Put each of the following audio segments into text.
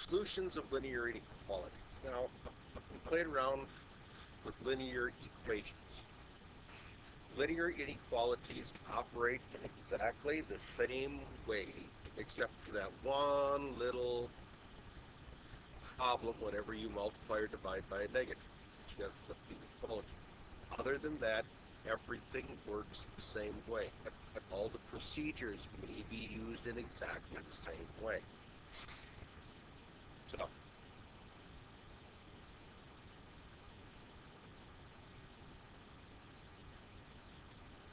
Solutions of linear inequalities. Now, we played around with linear equations. Linear inequalities operate in exactly the same way, except for that one little problem whenever you multiply or divide by a negative. You got to flip the inequality. Other than that, everything works the same way. All the procedures may be used in exactly the same way. So,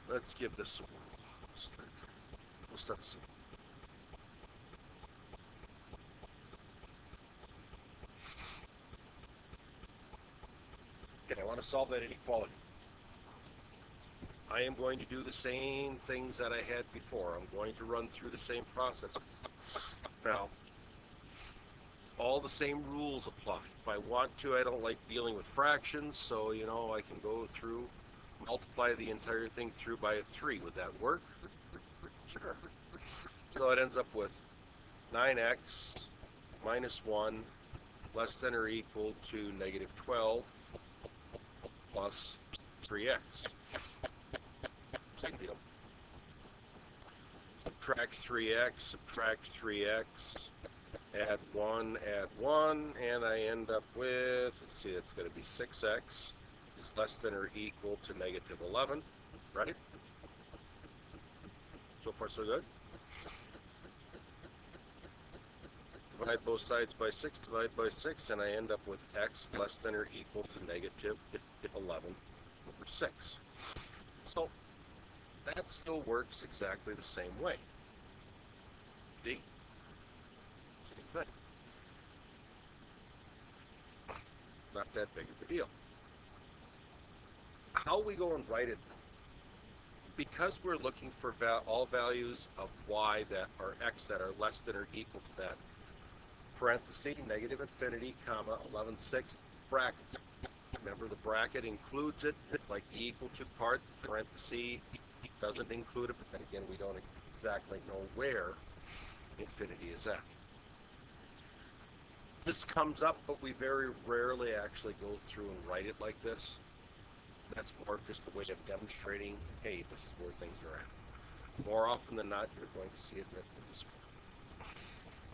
let's give this a whirl. We'll start simple. Okay, I want to solve that inequality. I am going to do the same things that I had before. I'm going to run through the same processes. Now, all the same rules apply. If I want to, I don't like dealing with fractions, so, I can go through, multiply the entire thing through by a 3. Would that work? Sure. So it ends up with 9x minus 1 less than or equal to negative 12 plus 3x. Second deal. Subtract 3x, add 1, and I end up with, let's see, it's going to be 6x is less than or equal to negative 11, right? So far, so good. Divide both sides by 6, and I end up with x less than or equal to negative 11 over 6. So that still works exactly the same way. D, same thing. Not that big of a deal. How we go and write it, because we're looking for all values of y that are x that are less than or equal to that, parenthesis, negative infinity, comma, 11/6, bracket. Remember, the bracket includes it. It's like the equal to part. The parenthesis doesn't include it, but then again, we don't exactly know where infinity is at. This comes up, but we very rarely actually go through and write it like this. That's more just the way of demonstrating, hey, this is where things are at. More often than not, you're going to see it written this way.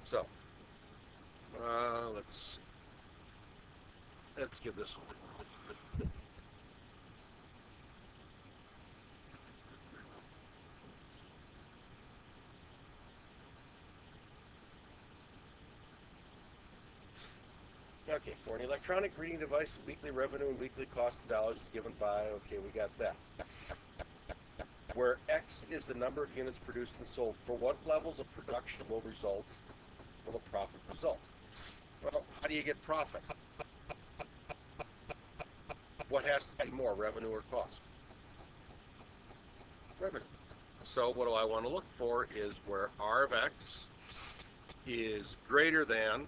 So, let's give this one. Okay, for an electronic reading device, the weekly revenue and weekly cost in dollars is given by, okay, we got that. Where X is the number of units produced and sold, for what levels of production will a profit result? Well, how do you get profit? What has to be more, revenue or cost? Revenue. So what do I want to look for is where R of X is greater than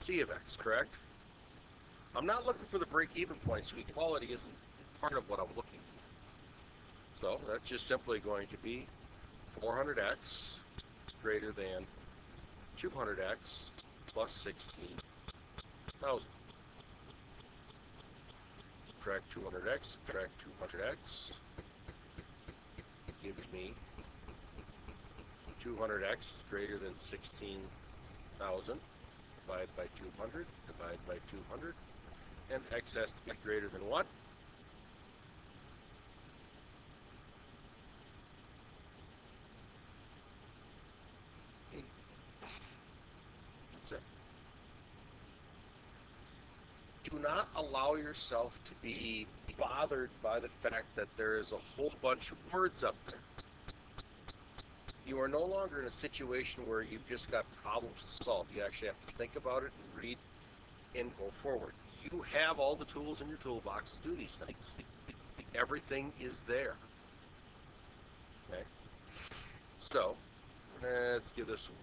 C of X, correct? I'm not looking for the break-even point, so equality isn't part of what I'm looking for. So that's just simply going to be 400x greater than 200x plus 16,000. Subtract 200x, subtract 200x, gives me 200x is greater than 16,000. Divide by 200, divide by 200, and x has to be greater than what? That's it. Do not allow yourself to be bothered by the fact that there is a whole bunch of words up there. You are no longer in a situation where you've just got problems to solve. You actually have to think about it and read and go forward. You have all the tools in your toolbox to do these things. Everything is there. Okay? So, let's give this a whirl.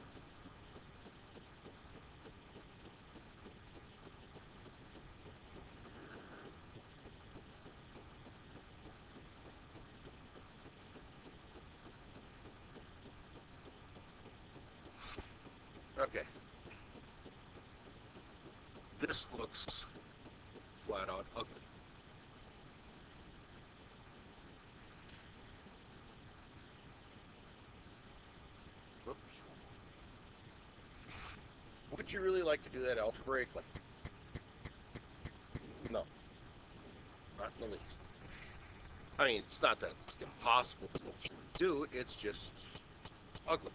this looks flat out ugly. Whoops. Would you really like to do that algebraically? No, not in the least. I mean, it's not that it's impossible to do, it's just ugly.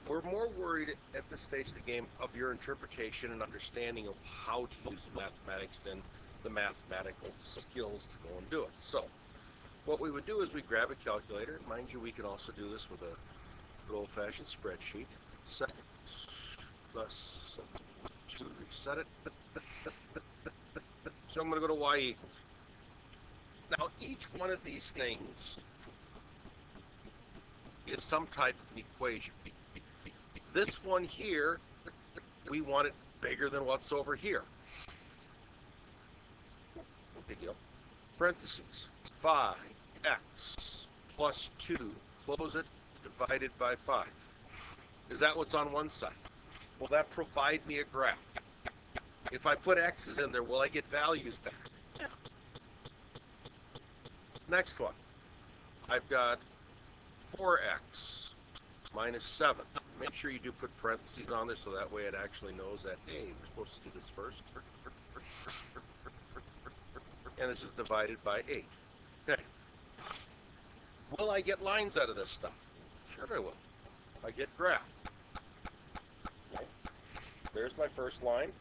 We're more worried at this stage of the game of your interpretation and understanding of how to use mathematics than the mathematical skills to go and do it. So, what we would do is we grab a calculator. Mind you, we can also do this with a good old-fashioned spreadsheet. Second plus 2, reset it. So I'm going to go to y equals. Now, each one of these things is some type of an equation. This one here, we want it bigger than what's over here. Big deal. Parentheses, 5x plus 2, close it, divided by 5. Is that what's on one side? Will that provide me a graph? If I put x's in there, will I get values back? Yeah. Next one. I've got 4x minus 7. Make sure you do put parentheses on there so that way it actually knows that, hey, we're supposed to do this first. And this is divided by 8. Okay. Will I get lines out of this stuff? Sure I will. I get graph. Okay. There's my first line.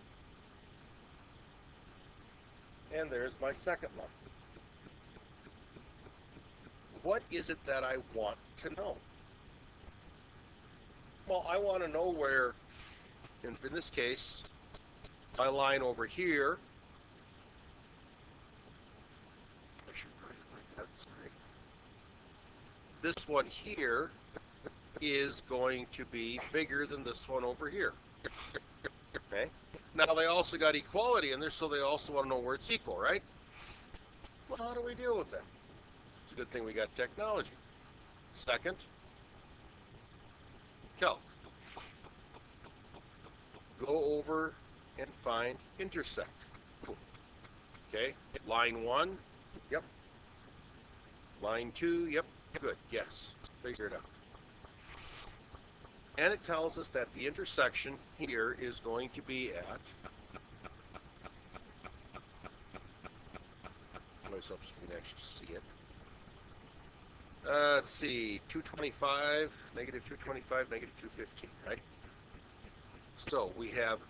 And there's my second line. What is it that I want to know? Well, I want to know where, in this case, my line over here, I should write it like that, sorry. This one here is going to be bigger than this one over here. Okay? Now, they also got equality in there, so they also want to know where it's equal, right? Well, how do we deal with that? It's a good thing we got technology. Second, calc. Go over and find intersect. Okay, line 1, yep. Line 2, yep, good, yes. Figure it out. And it tells us that the intersection here is going to be at, myself so you can actually see it. Let's see, 225, negative 225, negative 215, right? So we have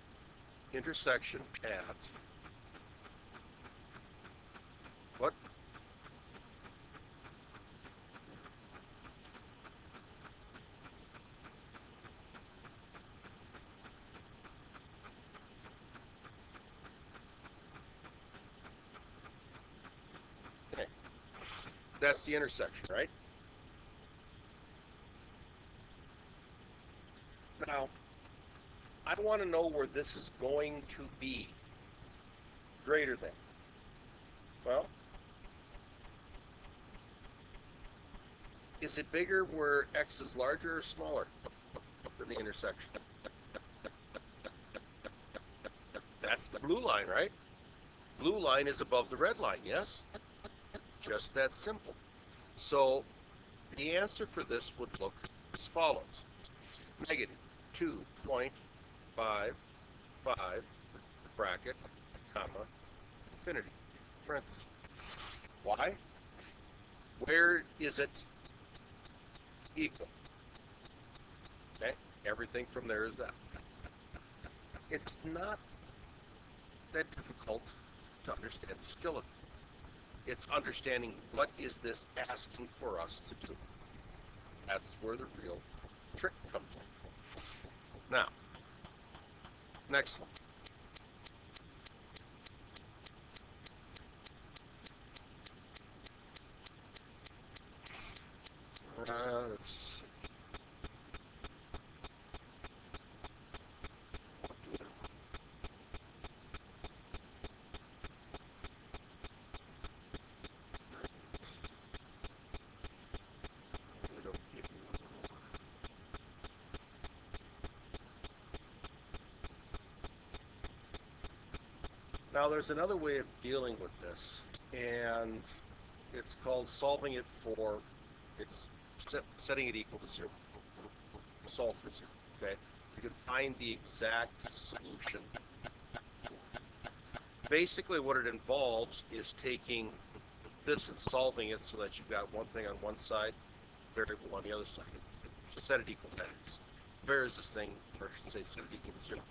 intersection at what? Okay. That's the intersection, right? Now, I want to know where this is going to be greater than. Well, is it bigger where x is larger or smaller than the intersection? That's the blue line, right? Blue line is above the red line, yes? Just that simple. So the answer for this would look as follows. Negative 2.55 bracket, comma, infinity, parentheses. Why? Where is it equal? Okay, everything from there is that. It's not that difficult to understand the skill of it. It's understanding what is this asking for us to do. That's where the real trick comes in. Now, next one. Let's see. Now there's another way of dealing with this, and it's called solving it for, it's setting it equal to zero. Solve for zero, okay? You can find the exact solution. Basically what it involves is taking this and solving it so that you've got one thing on one side, variable on the other side. So set it equal to x. Where is this thing, or I should say set it equal to zero.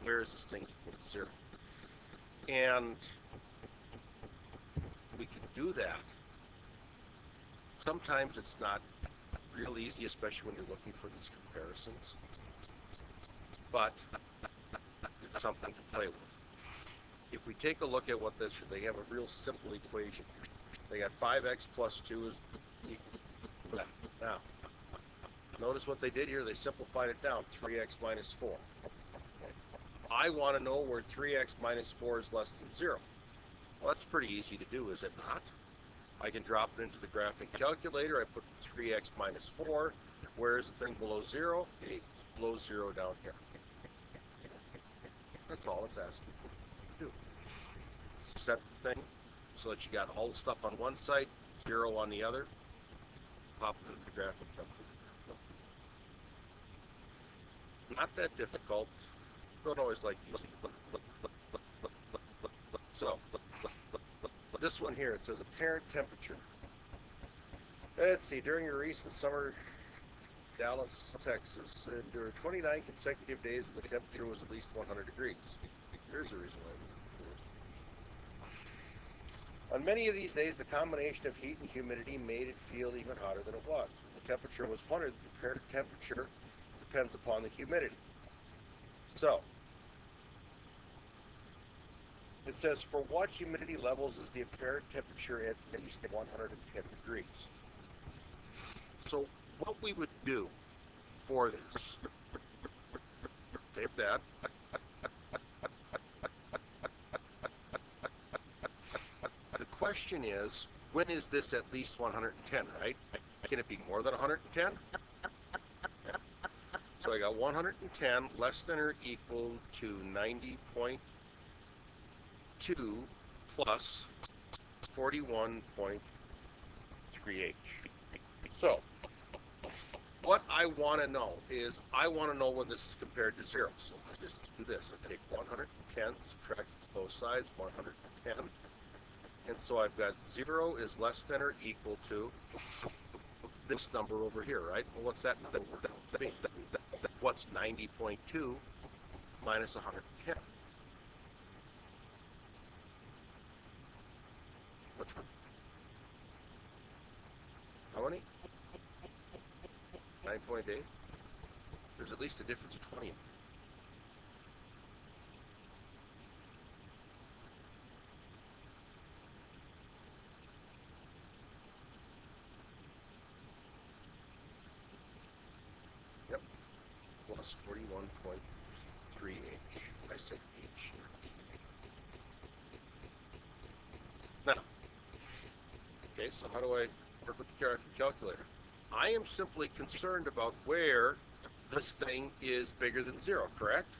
Where is this thing equal to zero? And we can do that. Sometimes it's not real easy, especially when you're looking for these comparisons. But it's something to play with. If we take a look at what this, they have a real simple equation. They got 5x plus 2 is equal to that. Now, notice what they did here. They simplified it down, 3x minus 4. I want to know where 3x minus 4 is less than 0. Well, that's pretty easy to do, is it not? I can drop it into the graphing calculator. I put 3x minus 4. Where is the thing below 0? Okay, it's below 0 down here. That's all it's asking for you to do. Set the thing so that you got all the stuff on one side, 0 on the other. Pop it into the graphing calculator. Not that difficult. Don't always like these. So, this one here, it says apparent temperature. Let's see, during a recent summer, Dallas, Texas, there were 29 consecutive days the temperature was at least 100 degrees. Here's a reason why. On many of these days, the combination of heat and humidity made it feel even hotter than it was. When the temperature was 100, the apparent temperature depends upon the humidity. So, it says, for what humidity levels is the apparent temperature at least 110 degrees? So, what we would do for this, take that, the question is, when is this at least 110, right? Can it be more than 110? So I got 110 less than or equal to 90.2 plus 41.3H. So, what I want to know is, I want to know when this is compared to 0. So let's just do this. I take 110, subtract both sides, 110. And so I've got 0 is less than or equal to this number over here, right? Well, what's that? What's 90.2 minus 110? Which one? How many? 9.8? There's at least a difference of 20. Yep. Plus 41.3H. I said H. Now, okay, so how do I work with the graphing calculator? I am simply concerned about where this thing is bigger than 0, correct?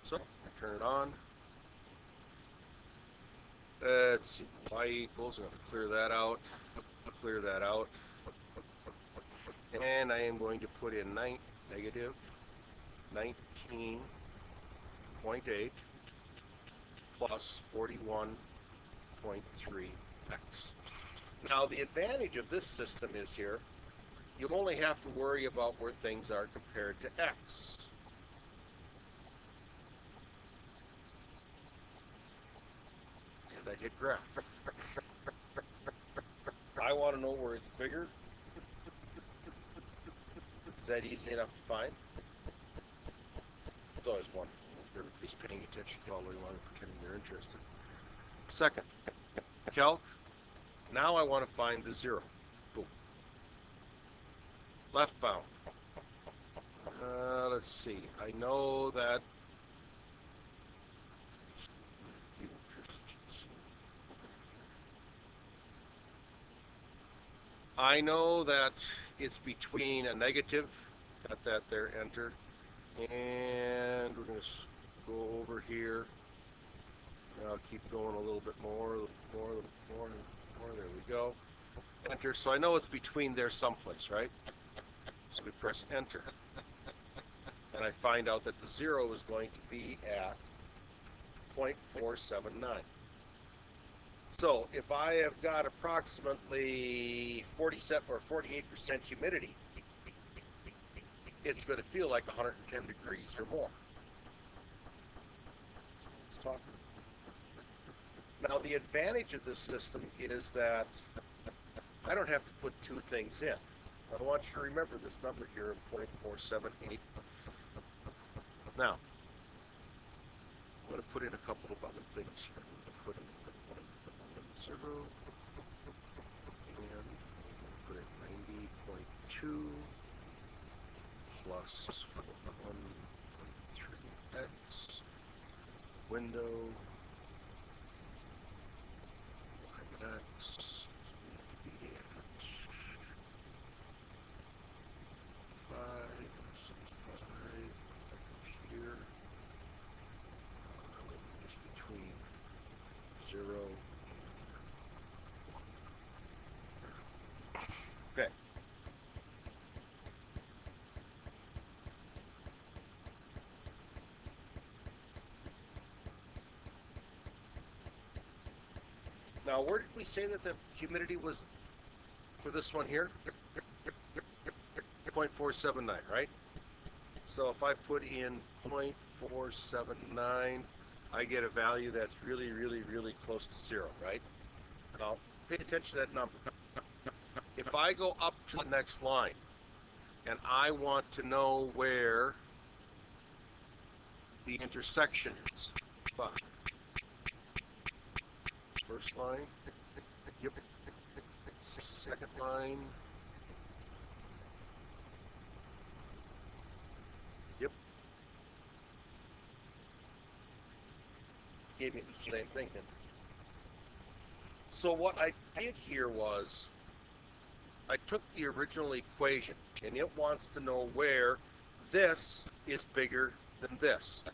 So, turn it on. Let's see, y equals, I'm going to clear that out, and I am going to put in negative 19.8 plus 41.3x. Now, the advantage of this system is here, you only have to worry about where things are compared to x. And I hit graph. I want to know where it's bigger. Is that easy enough to find? It's always wonderful. Everybody's paying attention to all the way along and pretending they're interested. Second, calc. Now I want to find the 0. Boom. Left bound. Let's see. I know that it's between a negative, got that there, enter, and we're going to go over here, I'll keep going a little bit more, more, more, more. There we go. Enter. So I know it's between there someplace, right? So we press enter. And I find out that the 0 is going to be at 0.479. So if I have got approximately 47 or 48% humidity, it's going to feel like 110 degrees or more. Let's talk. Now the advantage of this system is that I don't have to put two things in. I want you to remember this number here of 0.478. Now, I'm going to put in a couple of other things here. Put in 0 and put in 90.2 plus 1.3x window x here is between 0 and 1. Okay. Now, where did we say that the humidity was for this one here? 0.479, right? So if I put in 0.479, I get a value that's really, really, really close to 0, right? Now, pay attention to that number. If I go up to the next line, and I want to know where the intersection is, fine. First line, yep. Second line, yep. Gave me the same thing. So what I did here was I took the original equation, and it wants to know where this is bigger than this.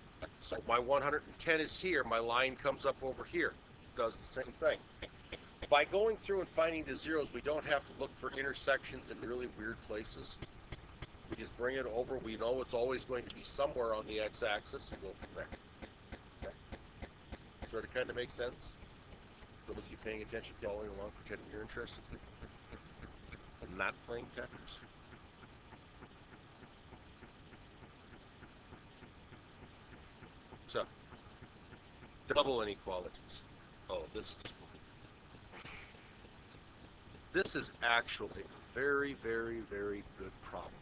So my 110 is here, my line comes up over here. It does the same thing. By going through and finding the zeros, we don't have to look for intersections in really weird places. We just bring it over. We know it's always going to be somewhere on the x-axis and go from there. Okay. Sort of kind of makes sense? Those of you paying attention, following along, pretending you're interested. And not playing Tetris. So, double inequalities. Oh, this is actually a very, very, very good problem.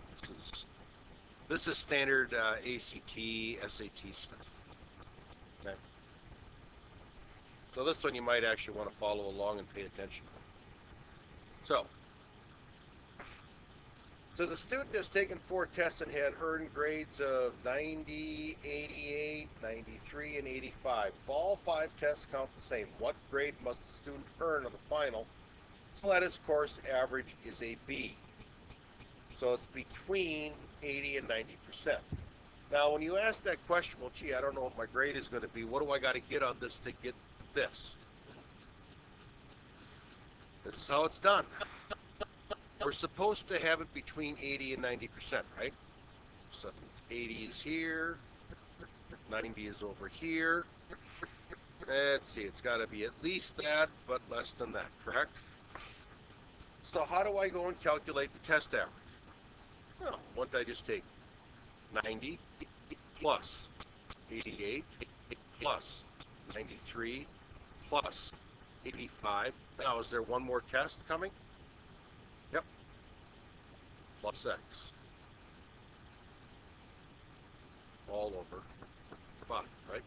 This is standard ACT, SAT stuff. Okay. So this one you might actually want to follow along and pay attention. So, it says a student has taken 4 tests and had earned grades of 90, 88, 93, and 85. If all 5 tests count the same, what grade must the student earn on the final so that his course average is a B? So it's between 80 and 90%. Now, when you ask that question, well, gee, I don't know what my grade is going to be. What do I got to get on this to get this? This is how it's done. We're supposed to have it between 80 and 90%, right? So 80 is here, 90 is over here. Let's see, it's got to be at least that, but less than that, correct? So how do I go and calculate the test average? Well, what did I just take? 90 plus 88 plus 93 plus 85. Now, is there one more test coming? Yep. Plus X. All over 5, right?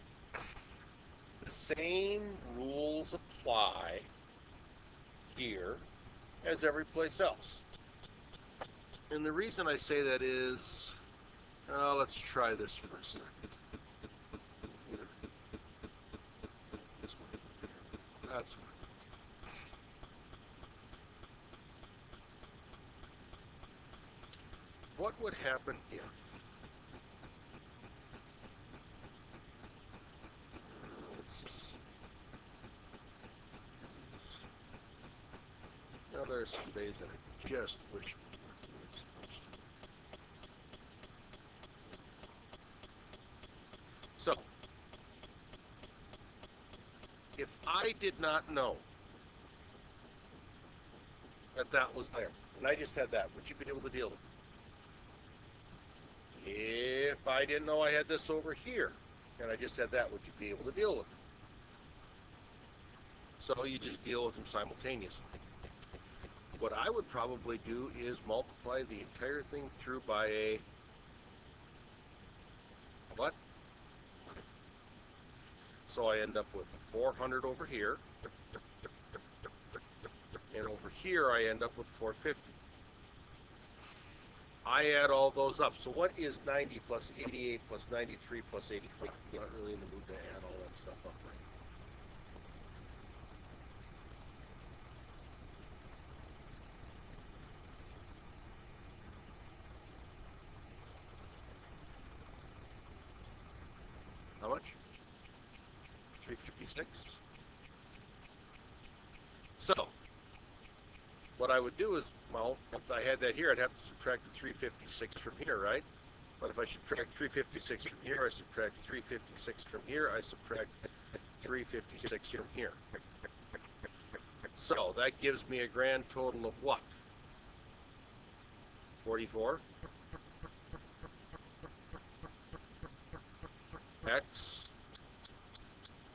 The same rules apply here as every place else. And the reason I say that is, let's try this for a second. That's fine. What would happen if things that I just wish. So, if I did not know that that was there, and I just had that, would you be able to deal with it? If I didn't know I had this over here, and I just had that, would you be able to deal with it? So you just deal with them simultaneously. What I would probably do is multiply the entire thing through by a what? So I end up with 400 over here, and over here I end up with 450. I add all those up. So what is 90 plus 88 plus 93 plus 83? I'm not really in the mood to add all that stuff up right now. How much? 356. So what I would do is, well, if I had that here, I'd have to subtract the 356 from here, right? But if I subtract 356 from here, I subtract 356 from here, I subtract 356 from here. So that gives me a grand total of what? 44 x,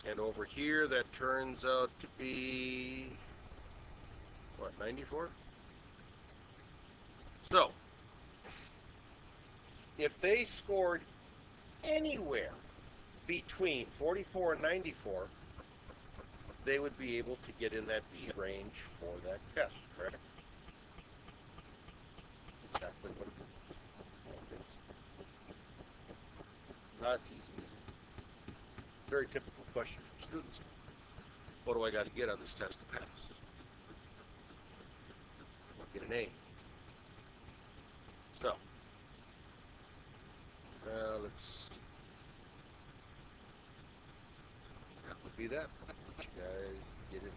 and over here that turns out to be what, 94? So if they scored anywhere between 44 and 94, they would be able to get in that B range for that test, correct? Exactly what it is. That's easy. Very typical question from students. What do I got to get on this test to pass? Get an A. So, let's. That would be that. You guys get it.